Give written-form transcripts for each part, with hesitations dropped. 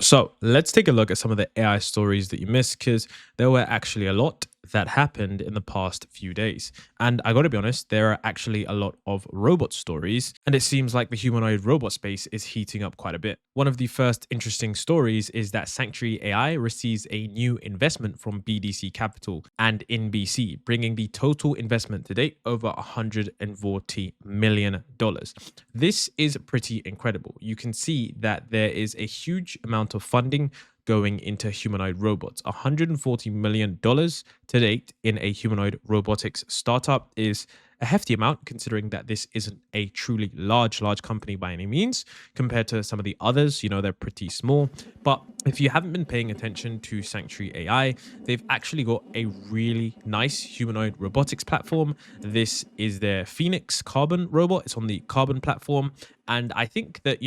So let's take a look at some of the AI stories that you missed because there were actually a lot that happened in the past few days. And I got to be honest, there are actually a lot of robot stories, and it seems like the humanoid robot space is heating up quite a bit. One of the first interesting stories is that Sanctuary AI receives a new investment from BDC Capital and NBC, bringing the total investment to date over $140 million. This is pretty incredible. You can see that there is a huge amount of funding going into humanoid robots. $140 million to date in a humanoid robotics startup is a hefty amount, considering that this isn't a truly large company by any means compared to some of the others. You know, they're pretty small. But if you haven't been paying attention to Sanctuary AI, they've actually got a really nice humanoid robotics platform. This is their Phenix Carbon robot. It's on the Carbon platform. And I think that,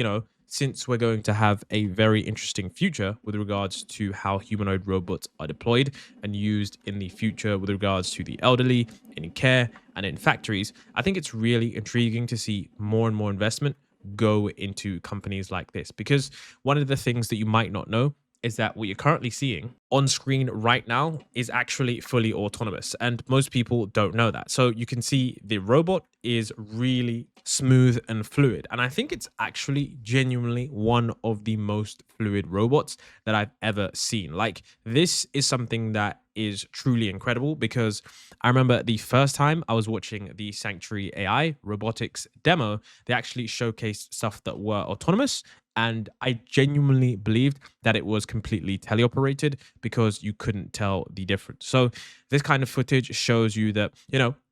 since we're going to have a very interesting future with regards to how humanoid robots are deployed and used in the future with regards to the elderly, in care, and in factories, I think it's really intriguing to see more and more investment go into companies like this. Because one of the things that you might not know is that what you're currently seeing on screen right now is actually fully autonomous. And most people don't know that. So you can see the robot is really smooth and fluid. And I think it's actually genuinely one of the most fluid robots that I've ever seen. Like, this is something that is truly incredible because I remember the first time I was watching the Sanctuary AI robotics demo, they actually showcased stuff that were autonomous. And I genuinely believed that it was completely teleoperated because you couldn't tell the difference. So this kind of footage shows you that,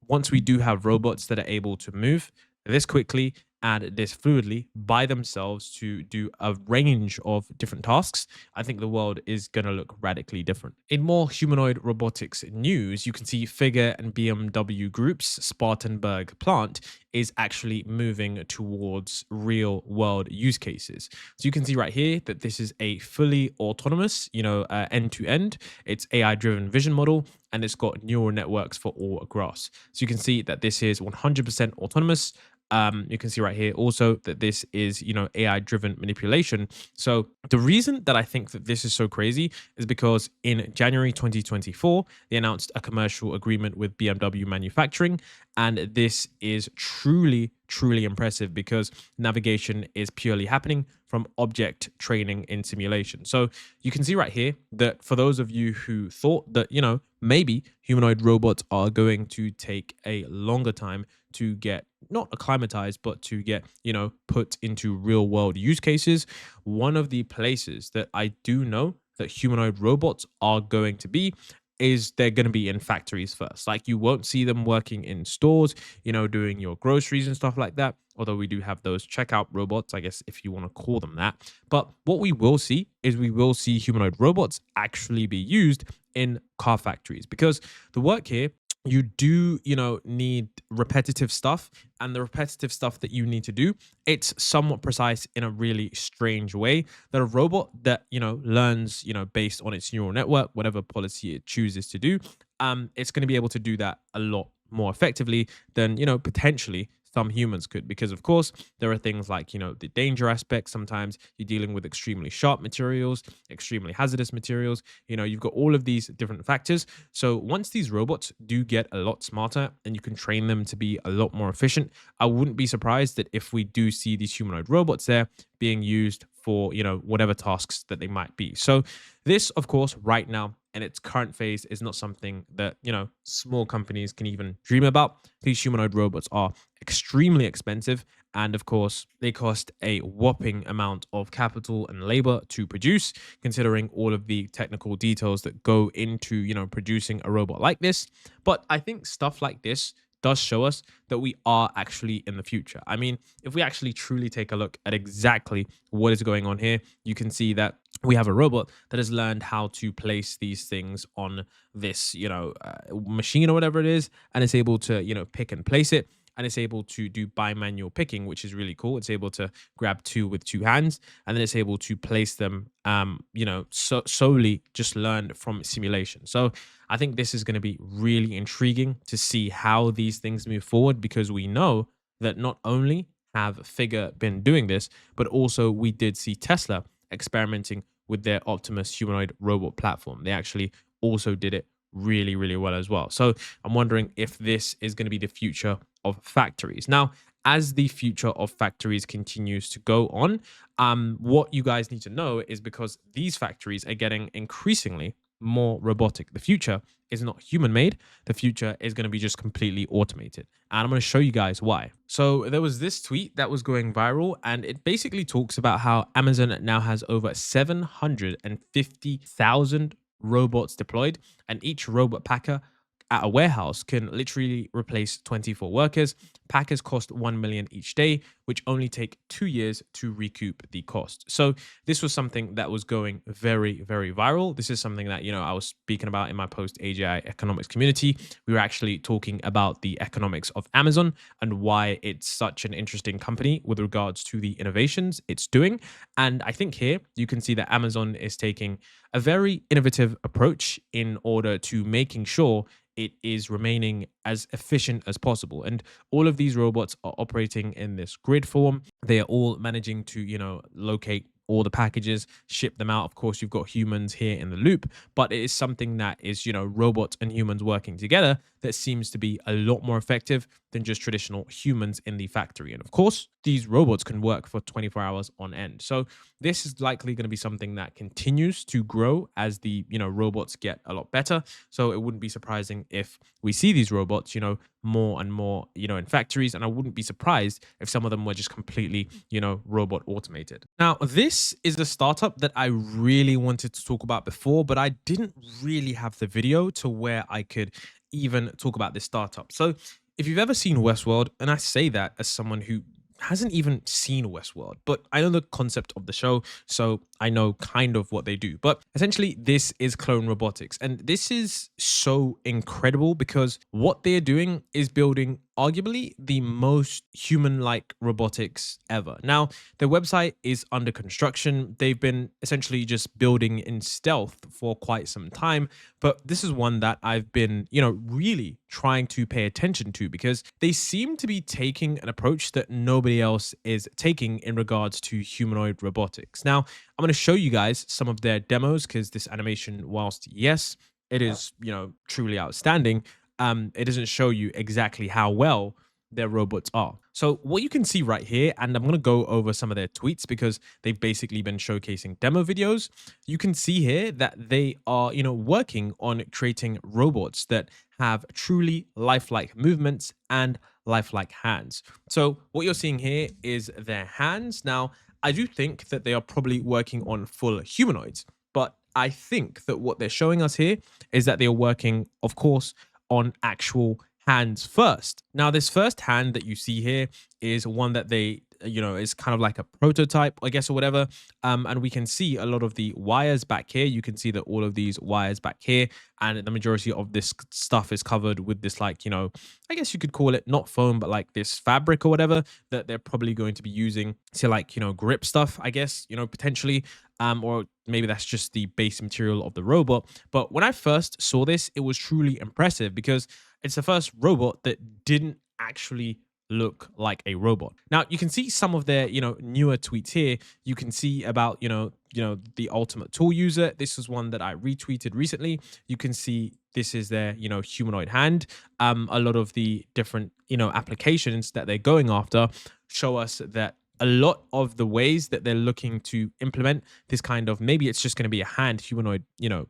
once we do have robots that are able to move this quickly and this fluidly by themselves to do a range of different tasks, I think the world is going to look radically different. In more humanoid robotics news, you can see Figure and BMW Group's Spartanburg plant is actually moving towards real world use cases. So you can see right here that this is a fully autonomous, end to end. It's AI driven vision model, and it's got neural networks for all across. So you can see that this is 100% autonomous. You can see right here also that this is, AI driven manipulation. So the reason that I think that this is so crazy is because in January 2024, they announced a commercial agreement with BMW manufacturing. And this is truly impressive because navigation is purely happening from object training in simulation. So you can see right here that for those of you who thought that, maybe humanoid robots are going to take a longer time to get not acclimatized, but to get, put into real world use cases, one of the places that I do know that humanoid robots are going to be is they're going to be in factories first. Like, you won't see them working in stores, doing your groceries and stuff like that. Although we do have those checkout robots, I guess, if you want to call them that. But what we will see is we will see humanoid robots actually be used in car factories, because the work here, you do, need repetitive stuff, and the repetitive stuff that you need to do, it's somewhat precise in a really strange way that a robot that, learns, based on its neural network, whatever policy it chooses to do, it's going to be able to do that a lot more effectively than, potentially some humans could. Because of course there are things like, the danger aspect. Sometimes you're dealing with extremely sharp materials, extremely hazardous materials. You've got all of these different factors. So once these robots do get a lot smarter and you can train them to be a lot more efficient, I wouldn't be surprised that if we do see these humanoid robots there being used for, whatever tasks that they might be. So this, of course, right now in its current phase is not something that, small companies can even dream about. These humanoid robots are extremely expensive. And of course, they cost a whopping amount of capital and labor to produce, considering all of the technical details that go into, producing a robot like this. But I think stuff like this does show us that we are actually in the future. I mean, if we actually truly take a look at exactly what is going on here, you can see that we have a robot that has learned how to place these things on this, machine or whatever it is, and it's able to, pick and place it. And it's able to do bimanual picking, which is really cool. It's able to grab two with two hands, and then it's able to place them, solely just learned from simulation. So I think this is going to be really intriguing to see how these things move forward, because we know that not only have Figure been doing this, but also we did see Tesla experimenting with their Optimus humanoid robot platform. They actually also did it really, really well as well. So I'm wondering if this is going to be the future of factories. Now, as the future of factories continues to go on, what you guys need to know is because these factories are getting increasingly more robotic. The future is not human made. The future is going to be just completely automated. And I'm going to show you guys why. So there was this tweet that was going viral, and it basically talks about how Amazon now has over 750,000 robots deployed, and each robot packer at a warehouse can literally replace 24 workers. Packers cost 1 million each day, which only take 2 years to recoup the cost. So this was something that was going very, very viral. This is something that, I was speaking about in my post AGI economics community. We were actually talking about the economics of Amazon and why it's such an interesting company with regards to the innovations it's doing. And I think here you can see that Amazon is taking a very innovative approach in order to making sure it is remaining as efficient as possible. And all of these robots are operating in this grid form. They are all managing to, locate all the packages, ship them out. Of course, you've got humans here in the loop, but it is something that is, robots and humans working together that seems to be a lot more effective than just traditional humans in the factory. And of course, these robots can work for 24 hours on end. So this is likely going to be something that continues to grow as the, robots get a lot better. So it wouldn't be surprising if we see these robots, more and more, in factories. And I wouldn't be surprised if some of them were just completely, robot automated. Now, this is the startup that I really wanted to talk about before, but I didn't really have the video to where I could even talk about this startup. So if you've ever seen Westworld, and I say that as someone who hasn't even seen Westworld, but I know the concept of the show, so I know kind of what they do. But essentially, this is clone robotics, and this is so incredible because what they're doing is building arguably the most human-like robotics ever. Now, their website is under construction. They've been essentially just building in stealth for quite some time, but this is one that I've been, really trying to pay attention to because they seem to be taking an approach that nobody else is taking in regards to humanoid robotics. Now, I'm going to show you guys some of their demos because this animation, whilst yes, it is, truly outstanding, it doesn't show you exactly how well their robots are. So what you can see right here, and I'm going to go over some of their tweets because they've basically been showcasing demo videos. You can see here that they are, working on creating robots that have truly lifelike movements and lifelike hands. So what you're seeing here is their hands. Now, I do think that they are probably working on full humanoids, but I think that what they're showing us here is that they're working, of course, on actual hands first. Now, this first hand that you see here is one that they, is kind of like a prototype, I guess, or whatever. And we can see a lot of the wires back here. You can see that all of these wires back here, and the majority of this stuff is covered with this, like, I guess you could call it not foam, but like this fabric or whatever that they're probably going to be using to, like, grip stuff, I guess, potentially. Or maybe that's just the base material of the robot. But when I first saw this, it was truly impressive because it's the first robot that didn't actually look like a robot. Now, you can see some of their, newer tweets here. You can see about, the ultimate tool user. This is one that I retweeted recently. You can see this is their, humanoid hand. A lot of the different, applications that they're going after show us that a lot of the ways that they're looking to implement this kind of, maybe it's just going to be a hand humanoid,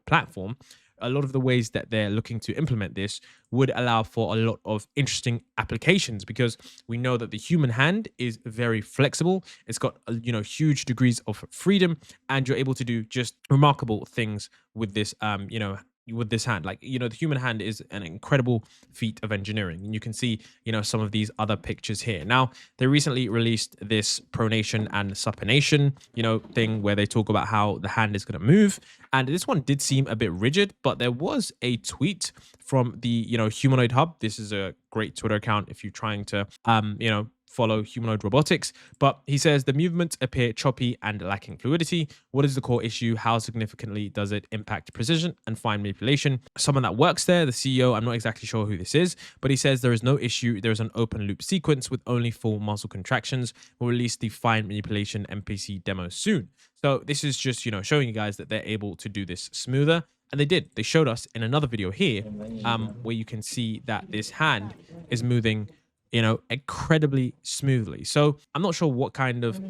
platform. A lot of the ways that they're looking to implement this would allow for a lot of interesting applications because we know that the human hand is very flexible. It's got, huge degrees of freedom, and you're able to do just remarkable things with this, with this hand. Like, the human hand is an incredible feat of engineering. And you can see, some of these other pictures here. Now, they recently released this pronation and supination, thing where they talk about how the hand is going to move. And this one did seem a bit rigid, but there was a tweet from the, Humanoid Hub. This is a great Twitter account if you're trying to, follow Humanoid Robotics. But he says the movements appear choppy and lacking fluidity. What is the core issue? How significantly does it impact precision and fine manipulation? Someone that works there, the CEO, I'm not exactly sure who this is, but he says there is no issue. There is an open loop sequence with only full muscle contractions. We'll release the fine manipulation MPC demo soon. So this is just, showing you guys that they're able to do this smoother. And they did. They showed us in another video here, where you can see that this hand is moving, incredibly smoothly. So I'm not sure what kind of,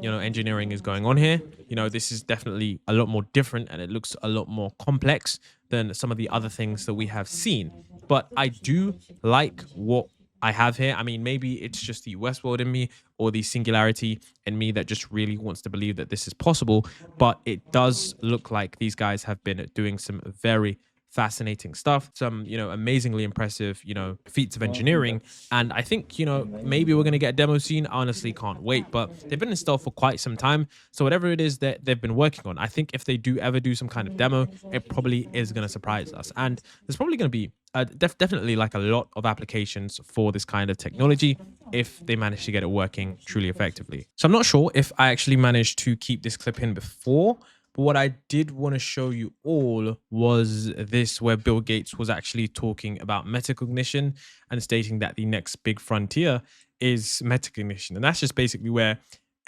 engineering is going on here. This is definitely a lot more different and it looks a lot more complex than some of the other things that we have seen. But I do like what I have here. I mean, maybe it's just the Westworld in me or the singularity in me that just really wants to believe that this is possible. But it does look like these guys have been doing some very fascinating stuff, some amazingly impressive feats of engineering. And I think maybe we're going to get a demo soon. I honestly can't wait, but they've been in stealth for quite some time, so whatever it is that they've been working on, I think if they do ever do some kind of demo, it probably is going to surprise us. And there's probably going to be definitely like a lot of applications for this kind of technology if they manage to get it working truly effectively. So I'm not sure if I actually managed to keep this clip in before, but what I did want to show you all was this, where Bill Gates was actually talking about metacognition and stating that the next big frontier is metacognition. And that's just basically where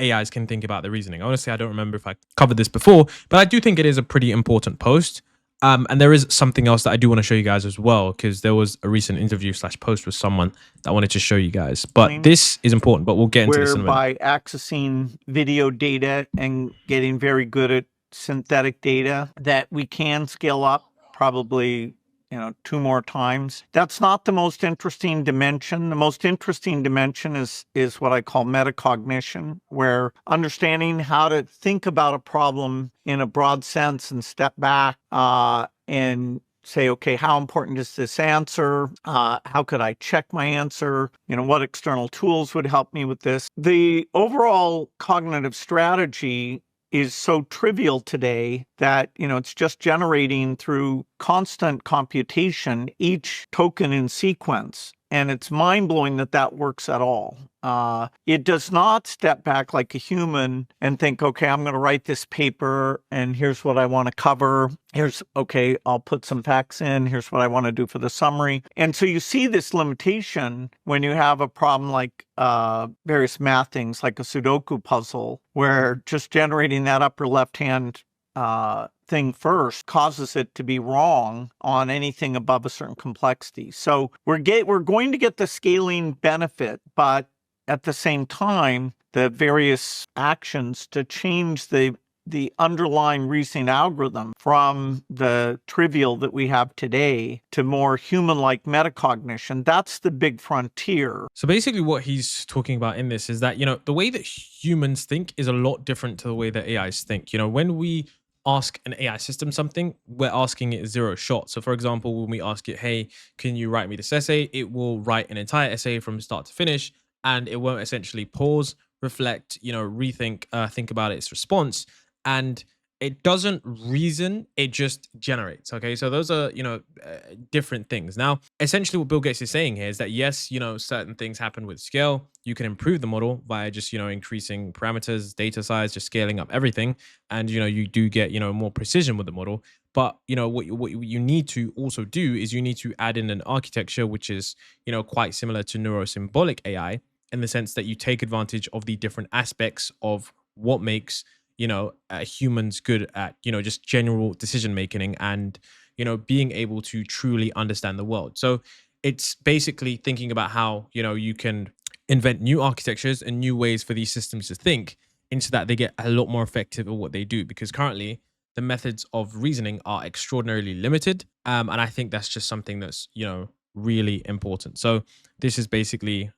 AIs can think about the reasoning. Honestly, I don't remember if I covered this before, but I do think it is a pretty important post. And there is something else that I do want to show you guys as well, because there was a recent interview / post with someone that I wanted to show you guys. But this is important, but we'll get into this in a minute. By accessing video data and getting very good at synthetic data, that we can scale up probably 2 more times. That's not the most interesting dimension. The most interesting dimension is what I call metacognition, where understanding how to think about a problem in a broad sense and step back and say, okay, how important is this answer? How could I check my answer? What external tools would help me with this? The overall cognitive strategy is so trivial today that, it's just generating through constant computation each token in sequence. And it's mind-blowing that that works at all. It does not step back like a human and think, okay, I'm going to write this paper and here's what I want to cover. Okay, I'll put some facts in. Here's what I want to do for the summary. And so you see this limitation when you have a problem like various math things, like a Sudoku puzzle, where just generating that upper left-hand thing first causes it to be wrong on anything above a certain complexity. So we're going to get the scaling benefit, but at the same time, the various actions to change the underlying reasoning algorithm from the trivial that we have today to more human-like metacognition, that's the big frontier. So basically what he's talking about in this is that, the way that humans think is a lot different to the way that AIs think. When we ask an AI system something, we're asking it 0 shot. So for example, when we ask it, hey, can you write me this essay? It will write an entire essay from start to finish, and it won't essentially pause, reflect, rethink, think about its response. And it doesn't reason, it just generates. Okay, so those are different things. Now essentially what Bill Gates is saying here is that yes, certain things happen with scale. You can improve the model via just increasing parameters, data size, just scaling up everything, and you do get more precision with the model. But what you need to also do is you need to add in an architecture which is quite similar to neurosymbolic AI, in the sense that you take advantage of the different aspects of what makes humans good at, just general decision making and, being able to truly understand the world. So it's basically thinking about how, you can invent new architectures and new ways for these systems to think, into that they get a lot more effective at what they do, because currently the methods of reasoning are extraordinarily limited. And I think that's just something that's, really important. So this is basically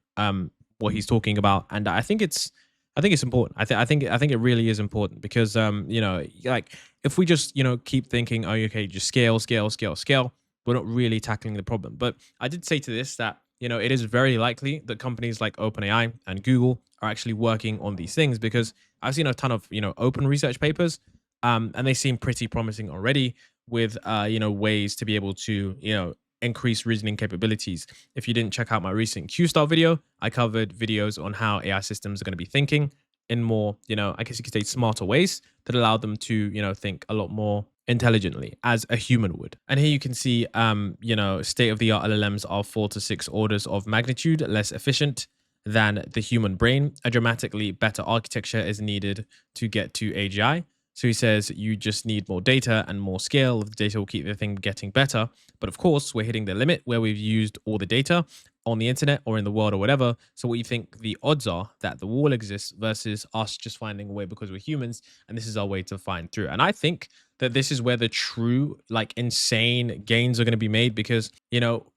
what he's talking about. And I think it's important. I think it really is important, because like if we just keep thinking, oh, okay, just scale, we're not really tackling the problem. But I did say to this that it is very likely that companies like OpenAI and Google are actually working on these things, because I've seen a ton of open research papers, and they seem pretty promising already, with ways to be able to increased reasoning capabilities. If you didn't check out my recent Q-Star video, I covered videos on how AI systems are going to be thinking in more, I guess you could say smarter ways that allow them to, think a lot more intelligently as a human would. And here you can see, state-of-the-art LLMs are 4 to 6 orders of magnitude less efficient than the human brain. A dramatically better architecture is needed to get to AGI. So he says you just need more data and more scale. The data will keep the thing getting better. But of course, we're hitting the limit where we've used all the data on the internet or in the world or whatever. So what do you think the odds are that the wall exists versus us just finding a way because we're humans and this is our way to find through? And I think that this is where the true, like, insane gains are going to be made because,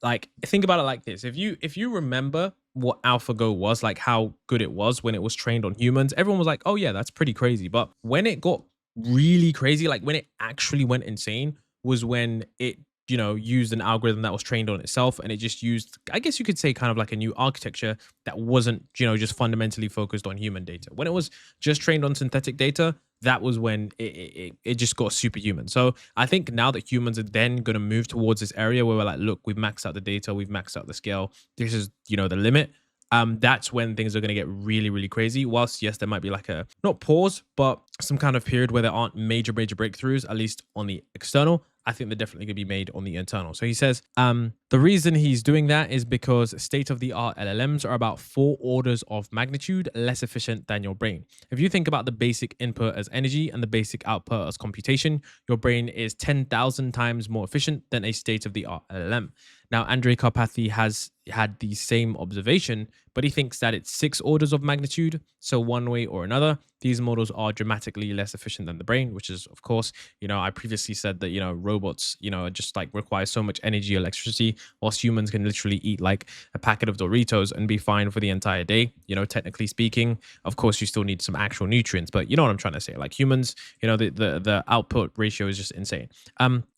like, think about it like this. If you remember what AlphaGo was, like how good it was when it was trained on humans, everyone was like, oh yeah, that's pretty crazy. But when it got really crazy, like when it actually went insane, was when it used an algorithm that was trained on itself, and it just used, I guess you could say, kind of like a new architecture that wasn't just fundamentally focused on human data. When it was just trained on synthetic data, that was when it just got superhuman. So I think now that humans are then going to move towards this area where we're like, look, we've maxed out the data, we've maxed out the scale, this is the limit. That's when things are going to get really, really crazy. Whilst, yes, there might be like a, not pause, but some kind of period where there aren't major breakthroughs, at least on the external. I think they're definitely going to be made on the internal. So he says the reason he's doing that is because state-of-the-art LLMs are about 4 orders of magnitude less efficient than your brain. If you think about the basic input as energy and the basic output as computation, your brain is 10,000 times more efficient than a state-of-the-art LLM. Now, Andrej Karpathy has had the same observation, but he thinks that it's 6 orders of magnitude. So one way or another, these models are dramatically less efficient than the brain, which is, of course, I previously said that, robots, just like require so much energy, electricity, whilst humans can literally eat like a packet of Doritos and be fine for the entire day. Technically speaking, of course, you still need some actual nutrients, but you know what I'm trying to say? Like humans, the output ratio is just insane.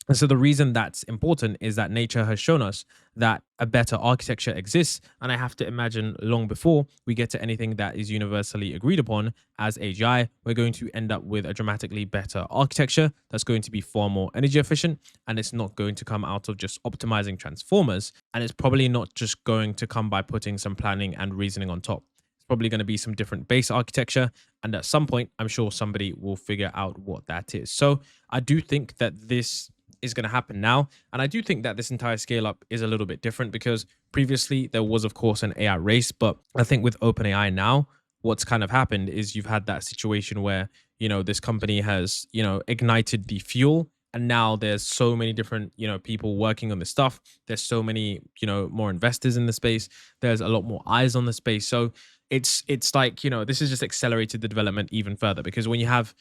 And so the reason that's important is that nature has shown us that a better architecture exists. And I have to imagine long before we get to anything that is universally agreed upon as AGI, we're going to end up with a dramatically better architecture that's going to be far more energy efficient. And it's not going to come out of just optimizing transformers. And it's probably not just going to come by putting some planning and reasoning on top. It's probably going to be some different base architecture. And at some point, I'm sure somebody will figure out what that is. So I do think that this is going to happen now. And I do think that this entire scale up is a little bit different because previously there was, of course, an AI race. But I think with OpenAI now, what's kind of happened is you've had that situation where, this company has, ignited the fuel. And now there's so many different, people working on this stuff. There's so many, more investors in the space. There's a lot more eyes on the space. So it's like, this has just accelerated the development even further because when you have,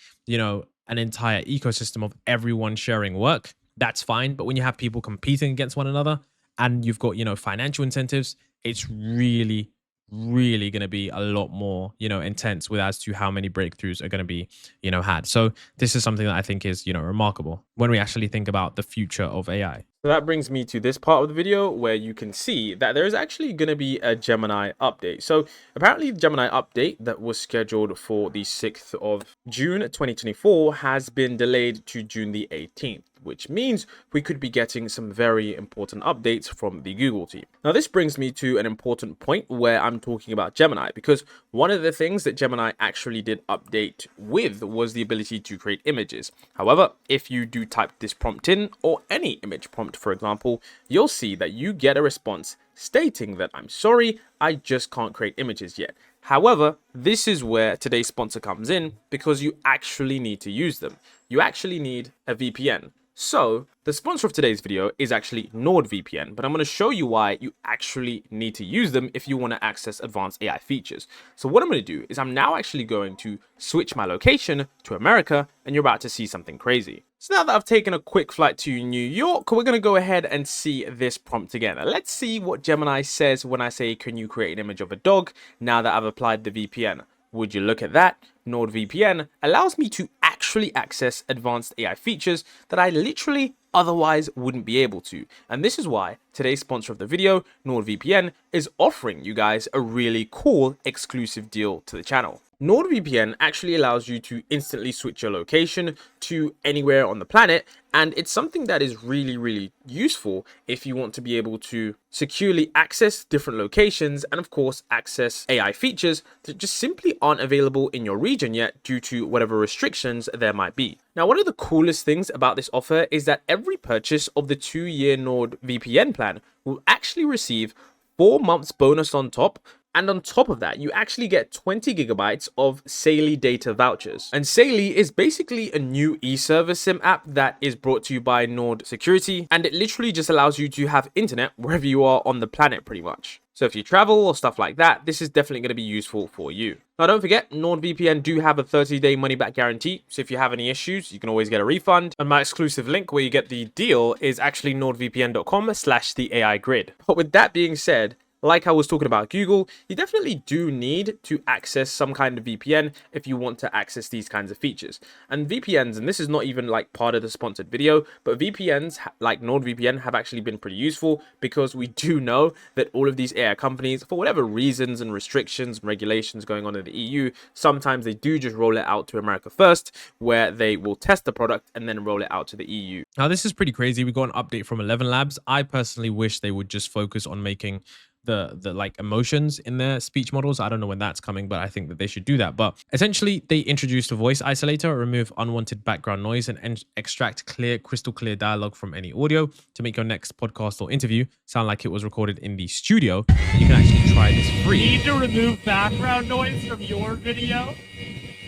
an entire ecosystem of everyone sharing work, that's fine. But when you have people competing against one another and you've got, financial incentives, it's really, really going to be a lot more, intense with as to how many breakthroughs are going to be, had. So this is something that I think is, remarkable when we actually think about the future of AI. So that brings me to this part of the video where you can see that there is actually going to be a Gemini update. So apparently the Gemini update that was scheduled for the 6th of June 2024 has been delayed to June the 18th, which means we could be getting some very important updates from the Google team. Now, this brings me to an important point where I'm talking about Gemini, because one of the things that Gemini actually did update with was the ability to create images. However, if you do type this prompt in, or any image prompt, for example, you'll see that you get a response stating that I'm sorry, I just can't create images yet. However, this is where today's sponsor comes in because you actually need to use them. You actually need a VPN. So the sponsor of today's video is actually NordVPN, but I'm going to show you why you actually need to use them if you want to access advanced AI features. So what I'm going to do is I'm now actually going to switch my location to America, and you're about to see something crazy. So now that I've taken a quick flight to New York, we're going to go ahead and see this prompt again. Let's see what Gemini says when I say, can you create an image of a dog now that I've applied the VPN? Would you look at that? NordVPN allows me to actually access advanced AI features that I literally otherwise wouldn't be able to. And this is why today's sponsor of the video, NordVPN, is offering you guys a really cool exclusive deal to the channel. NordVPN actually allows you to instantly switch your location to anywhere on the planet, and it's something that is really useful if you want to be able to securely access different locations and of course access AI features that just simply aren't available in your region yet due to whatever restrictions there might be. Now, one of the coolest things about this offer is that every purchase of the 2-year NordVPN plan will actually receive 4 months bonus on top. And on top of that, you actually get 20 gigabytes of Saily data vouchers. And Saily is basically a new e-service SIM app that is brought to you by Nord Security. And it literally just allows you to have internet wherever you are on the planet pretty much. So if you travel or stuff like that, this is definitely going to be useful for you. Now, don't forget, NordVPN do have a 30-day money-back guarantee. So if you have any issues, you can always get a refund. And my exclusive link where you get the deal is actually nordvpn.com/theAIgrid. But with that being said, like I was talking about Google, you definitely do need to access some kind of VPN if you want to access these kinds of features. And VPNs, and this is not even like part of the sponsored video, but VPNs like NordVPN have actually been pretty useful because we do know that all of these AI companies, for whatever reasons and restrictions and regulations going on in the EU, sometimes they do just roll it out to America first, where they will test the product and then roll it out to the EU. Now, this is pretty crazy. We got an update from 11 Labs. I personally wish they would just focus on making the like emotions in their speech models. I don't know when that's coming, but I think that they should do that. But essentially, they introduced a voice isolator, remove unwanted background noise, and extract crystal clear dialogue from any audio to make your next podcast or interview sound like it was recorded in the studio. You can actually try this free. Need to remove background noise from your video?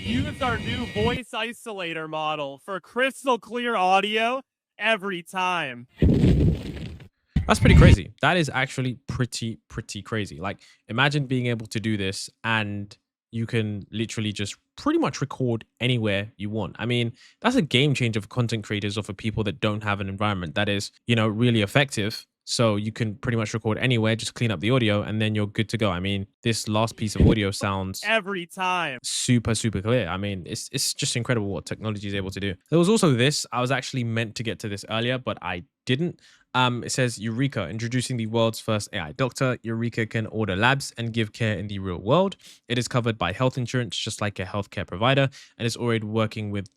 Use our new voice isolator model for crystal clear audio every time. That's pretty crazy. That is actually pretty crazy. Like, imagine being able to do this and you can literally just pretty much record anywhere you want. I mean, that's a game changer for content creators or for people that don't have an environment that is, you know, really effective. So you can pretty much record anywhere, just clean up the audio, and then you're good to go. I mean, this last piece of audio sounds every time super clear. I mean, it's just incredible what technology is able to do. There was also this. I was actually meant to get to this earlier, but I didn't. It says Eureka, introducing the world's first AI doctor. Eureka can order labs and give care in the real world. It is covered by health insurance, just like a healthcare provider, and is already working with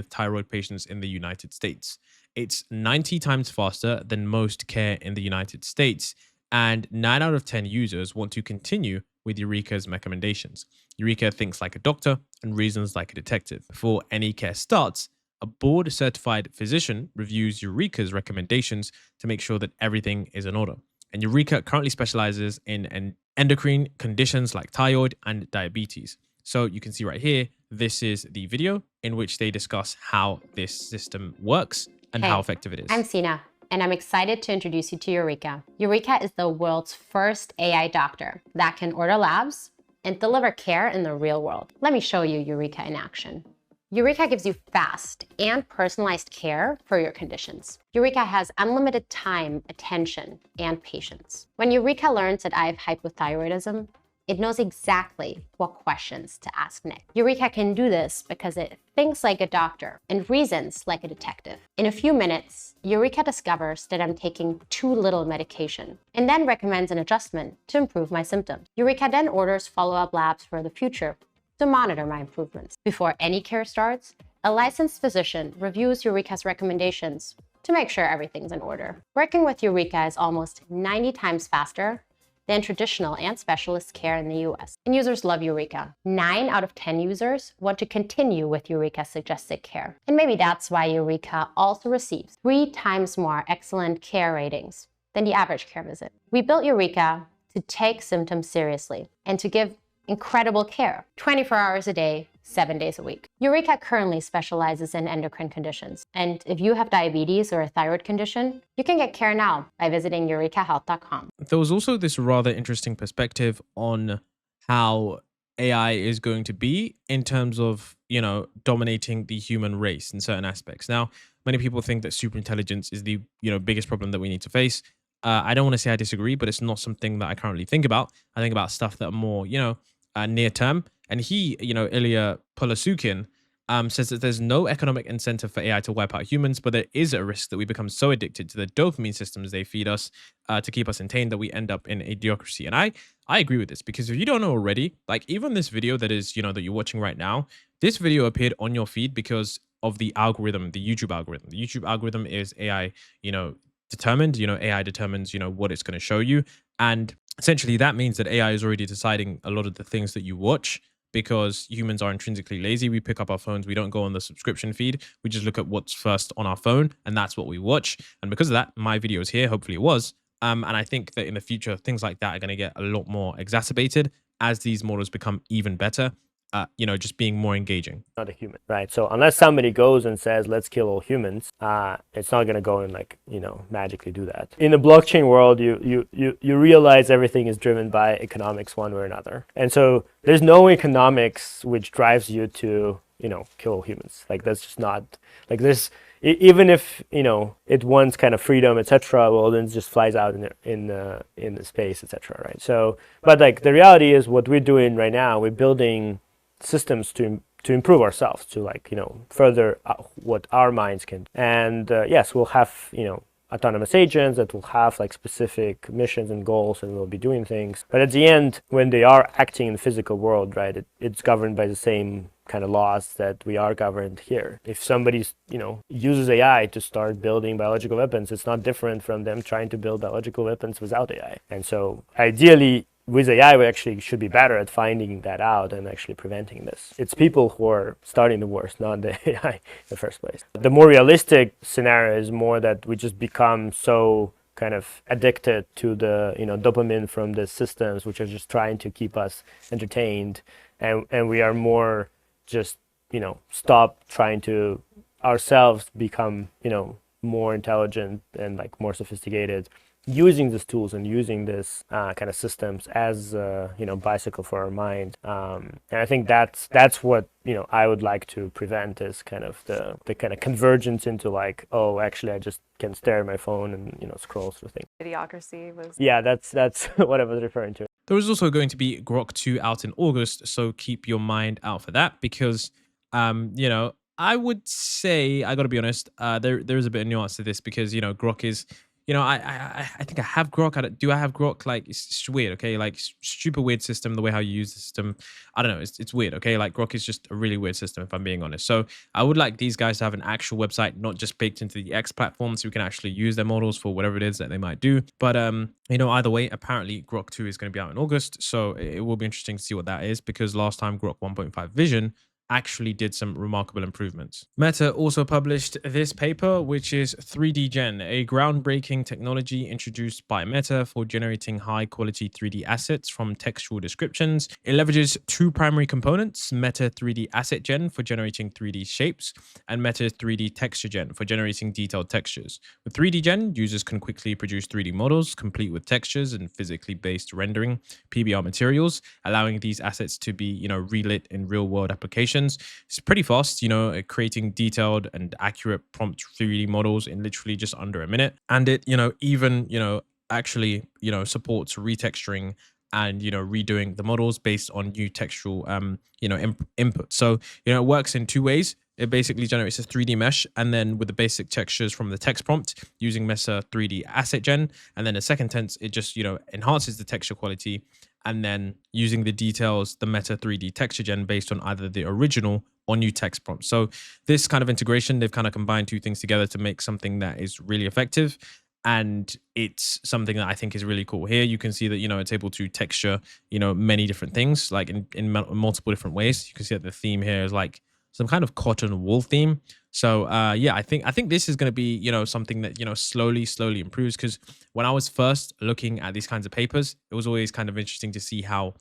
thyroid patients in the United States. It's 90 times faster than most care in the United States, and 9 out of 10 users want to continue with Eureka's recommendations. Eureka thinks like a doctor and reasons like a detective. Before any care starts, a board-certified physician reviews Eureka's recommendations to make sure that everything is in order. And Eureka currently specializes in endocrine conditions like thyroid and diabetes. So you can see right here, this is the video in which they discuss how this system works and how effective it is. I'm Sina, and I'm excited to introduce you to Eureka. Eureka is the world's first AI doctor that can order labs and deliver care in the real world. Let me show you Eureka in action. Eureka gives you fast and personalized care for your conditions. Eureka has unlimited time, attention, and patience. When Eureka learns that I have hypothyroidism, it knows exactly what questions to ask next. Eureka can do this because it thinks like a doctor and reasons like a detective. In a few minutes, Eureka discovers that I'm taking too little medication and then recommends an adjustment to improve my symptoms. Eureka then orders follow-up labs for the future to monitor my improvements. Before any care starts, a licensed physician reviews Eureka's recommendations to make sure everything's in order. Working with Eureka is almost 90 times faster than traditional and specialist care in the US. And users love Eureka. 9 out of 10 users want to continue with Eureka's suggested care. And maybe that's why Eureka also receives 3 times more excellent care ratings than the average care visit. We built Eureka to take symptoms seriously and to give incredible care 24 hours a day, 7 days a week. Eureka currently specializes in endocrine conditions. And if you have diabetes or a thyroid condition, you can get care now by visiting eurekahealth.com. There was also this rather interesting perspective on how AI is going to be in terms of, you know, dominating the human race in certain aspects. Now, many people think that superintelligence is the, you know, biggest problem that we need to face. I don't want to say I disagree, but it's not something that I currently think about. I think about stuff that are more, you know, near term. And he, you know, Ilya Polasukin, says that there's no economic incentive for AI to wipe out humans, but there is a risk that we become so addicted to the dopamine systems they feed us to keep us entertained that we end up in idiocracy. And I agree with this, because if you don't know already, like even this video that is, that you're watching right now, this video appeared on your feed because of the algorithm, the YouTube algorithm. The YouTube algorithm is AI, determined. AI determines, what it's going to show you. And essentially that means that AI is already deciding a lot of the things that you watch, because humans are intrinsically lazy. We pick up our phones. We don't go on the subscription feed. We just look at what's first on our phone, and that's what we watch. And because of that, my video is here. Hopefully it was. And I think that in the future, things like that are going to get a lot more exacerbated as these models become even better. Just being more engaging. Not a human, right? So unless somebody goes and says, let's kill all humans, it's not going to go and magically do that. In the blockchain world, you realize everything is driven by economics one way or another. And so there's no economics which drives you to, kill humans. Like that's just not, like this, even if, it wants kind of freedom, etc., well, then it just flies out in the space, etc., right? So, but like the reality is what we're doing right now, we're building systems to improve ourselves, to further what our minds can. And yes, we'll have autonomous agents that will have specific missions and goals, and will be doing things. But at the end, when they are acting in the physical world, right, it's governed by the same kind of laws that we are governed here. If somebody uses AI to start building biological weapons, it's not different from them trying to build biological weapons without AI. And so ideally, with AI, we actually should be better at finding that out and actually preventing this. It's people who are starting the wars, not the AI in the first place. The more realistic scenario is more that we just become so kind of addicted to the dopamine from the systems, which are just trying to keep us entertained, and we are more just stop trying to ourselves become more intelligent and more sophisticated, using these tools and using this kind of systems as bicycle for our mind. And I think that's what I would like to prevent, is kind of the kind of convergence into oh, actually I just can stare at my phone and scroll through things. Idiocracy was... Yeah, that's what I was referring to. There is also going to be Grok 2 out in August, so keep your mind out for that, because I would say, I gotta be honest, there is a bit of nuance to this, because Grok is, I think I have Grok. Do I have Grok? It's weird, okay? Super weird system, the way how you use the system. I don't know, it's weird, okay? Grok is just a really weird system, if I'm being honest. So I would like these guys to have an actual website, not just baked into the X platform, so we can actually use their models for whatever it is that they might do. But either way, apparently Grok 2 is going to be out in August, so it will be interesting to see what that is, because last time Grok 1.5 Vision actually did some remarkable improvements. Meta also published this paper, which is 3D Gen, a groundbreaking technology introduced by Meta for generating high-quality 3D assets from textual descriptions. It leverages two primary components, Meta 3D Asset Gen for generating 3D shapes, and Meta 3D Texture Gen for generating detailed textures. With 3D Gen, users can quickly produce 3D models, complete with textures and physically based rendering PBR materials, allowing these assets to be, relit in real-world applications. It's pretty fast, creating detailed and accurate prompt 3D models in literally just under a minute. And it, even, actually, supports retexturing and, redoing the models based on new textual, input. So, it works in two ways. It basically generates a 3D mesh, and then with the basic textures from the text prompt using Meta 3D Asset Gen. And then in second tense, it just, enhances the texture quality, and then using the details, the Meta 3D Texture Gen based on either the original or new text prompt. So this kind of integration, they've kind of combined two things together to make something that is really effective. And it's something that I think is really cool. Here you can see that, it's able to texture, many different things, in multiple different ways. You can see that the theme here is some kind of cotton wool theme. So yeah, I think this is going to be, something that, slowly improves, because when I was first looking at these kinds of papers, it was always kind of interesting to see how,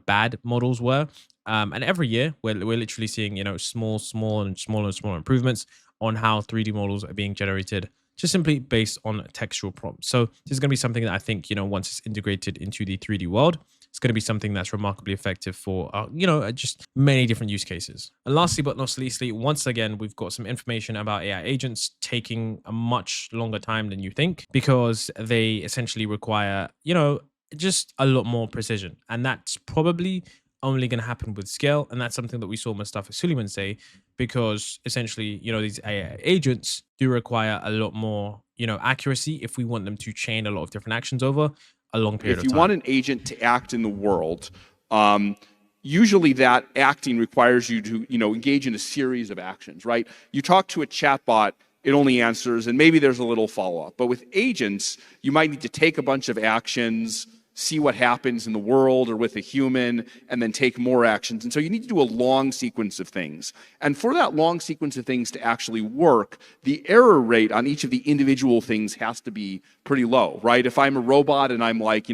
bad models were. And every year we're literally seeing, small improvements on how 3D models are being generated, just simply based on textual prompts. So this is going to be something that I think, once it's integrated into the 3D world, it's going to be something that's remarkably effective for, just many different use cases. And lastly, but not leastly, once again, we've got some information about AI agents taking a much longer time than you think, because they essentially require, just a lot more precision. And that's probably only going to happen with scale. And that's something that we saw Mustafa Suleiman say, because essentially, these AI agents do require a lot more, accuracy if we want them to chain a lot of different actions over a long period of time. If you want an agent to act in the world, usually that acting requires you to, engage in a series of actions, right? You talk to a chatbot, it only answers, and maybe there's a little follow-up. But with agents, you might need to take a bunch of actions, see what happens in the world or with a human, and then take more actions. And so you need to do a long sequence of things. And for that long sequence of things to actually work, the error rate on each of the individual things has to be pretty low, right? If I'm a robot and I'm like,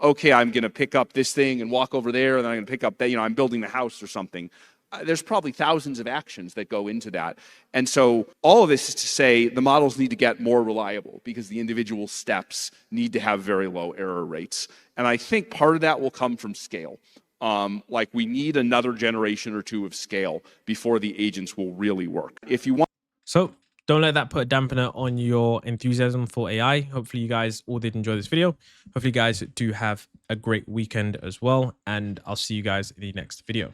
okay, I'm going to pick up this thing and walk over there, and then I'm going to pick up that, I'm building the house or something. There's probably thousands of actions that go into that. And so all of this is to say the models need to get more reliable because the individual steps need to have very low error rates. And I think part of that will come from scale. Like we need another generation or two of scale before the agents will really work. If you want. So don't let that put a dampener on your enthusiasm for AI. Hopefully you guys all did enjoy this video. Hopefully you guys do have a great weekend as well. And I'll see you guys in the next video.